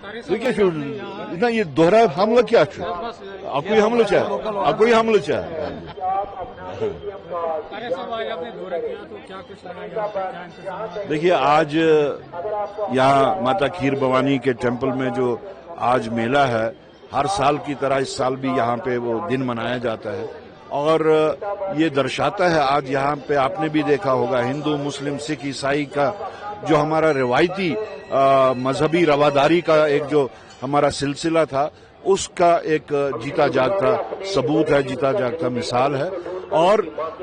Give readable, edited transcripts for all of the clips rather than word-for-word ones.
اتنا یہ دوہرا حملہ کیا اکوئی حملہ اکوئی حملہ دیکھیے آج یہاں ماتا کھیر بھوانی کے ٹیمپل میں جو آج میلہ ہے، ہر سال کی طرح اس سال بھی یہاں پہ وہ دن منایا جاتا ہے، اور یہ درشاتا ہے آج یہاں پہ آپ نے بھی دیکھا ہوگا ہندو مسلم سکھ عیسائی کا جو ہمارا روایتی مذہبی رواداری کا ایک جو ہمارا سلسلہ تھا، اس کا ایک جیتا جاگتا ثبوت ہے، جیتا جاگتا مثال ہے۔ اور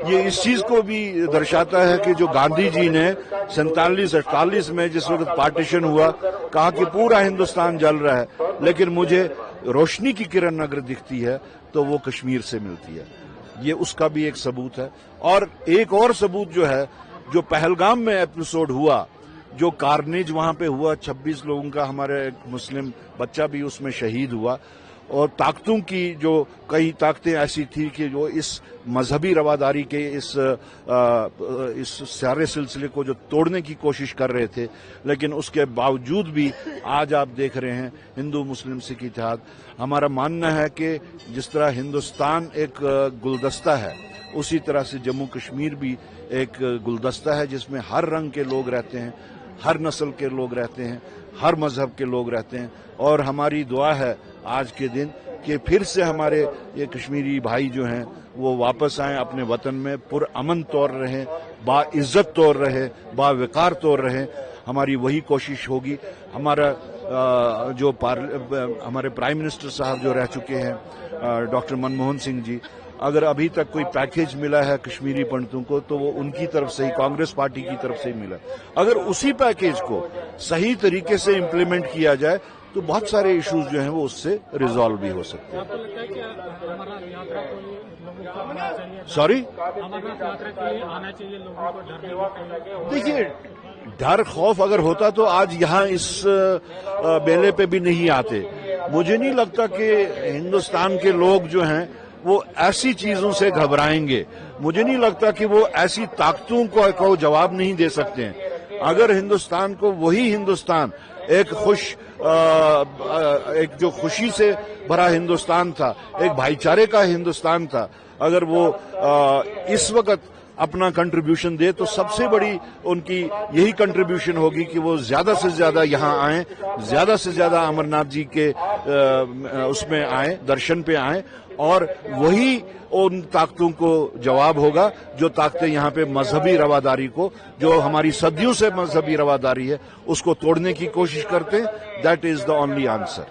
یہ اس چیز کو بھی درشاتا ہے کہ جو گاندھی جی نے 47-48 میں جس وقت پارٹیشن ہوا، کہا کہ پورا ہندوستان جل رہا ہے لیکن مجھے روشنی کی کرن اگر دکھتی ہے تو وہ کشمیر سے ملتی ہے، یہ اس کا بھی ایک ثبوت ہے۔ اور ایک اور ثبوت جو ہے، جو پہلگام میں ایپیسوڈ ہوا، جو کارنیج وہاں پہ ہوا، 26 لوگوں کا، ہمارا ایک مسلم بچہ بھی اس میں شہید ہوا، اور طاقتوں کی جو کئی طاقتیں ایسی تھی کہ جو اس مذہبی رواداری کے اس سارے سلسلے کو جو توڑنے کی کوشش کر رہے تھے، لیکن اس کے باوجود بھی آج آپ دیکھ رہے ہیں ہندو مسلم سکھ اتحاد۔ ہمارا ماننا ہے کہ جس طرح ہندوستان ایک گلدستہ ہے، اسی طرح سے جموں کشمیر بھی ایک گلدستہ ہے جس میں ہر رنگ کے لوگ رہتے ہیں، ہر نسل کے لوگ رہتے ہیں، ہر مذہب کے لوگ رہتے ہیں، اور ہماری دعا ہے آج کے دن کہ پھر سے ہمارے یہ کشمیری بھائی جو ہیں وہ واپس آئیں اپنے وطن میں، پرامن طور رہیں، با عزت طور رہیں، با وقار طور رہیں۔ ہماری وہی کوشش ہوگی۔ ہمارا جو ہمارے پرائم منسٹر صاحب جو رہ چکے ہیں ڈاکٹر منموہن سنگھ جی، اگر ابھی تک کوئی پیکیج ملا ہے کشمیری پنڈتوں کو تو وہ ان کی طرف سے ہی، کانگریس پارٹی کی طرف سے ہی ملا۔ اگر اسی پیکیج کو صحیح طریقے سے امپلیمنٹ کیا جائے تو بہت سارے ایشوز جو ہیں وہ اس سے ریزالو بھی ہو سکتے ہیں۔ سوری، دیکھیے ڈر خوف اگر ہوتا تو آج یہاں اس میلے پہ بھی نہیں آتے۔ مجھے نہیں لگتا کہ ہندوستان کے لوگ جو ہیں وہ ایسی چیزوں سے گھبرائیں گے، مجھے نہیں لگتا کہ وہ ایسی طاقتوں کو جواب نہیں دے سکتے ہیں۔ اگر ہندوستان کو وہی ہندوستان ایک جو خوشی سے بھرا ہندوستان تھا، ایک بھائی چارے کا ہندوستان تھا، اگر وہ اس وقت اپنا کنٹریبیوشن دے تو سب سے بڑی ان کی یہی کنٹریبیوشن ہوگی کہ وہ زیادہ سے زیادہ یہاں آئیں، زیادہ سے زیادہ امرناتھ جی کے اس میں آئیں، درشن پہ آئیں، اور وہی ان طاقتوں کو جواب ہوگا جو طاقتیں یہاں پہ مذہبی رواداری کو، جو ہماری صدیوں سے مذہبی رواداری ہے، اس کو توڑنے کی کوشش کرتے ہیں۔ That is the only answer.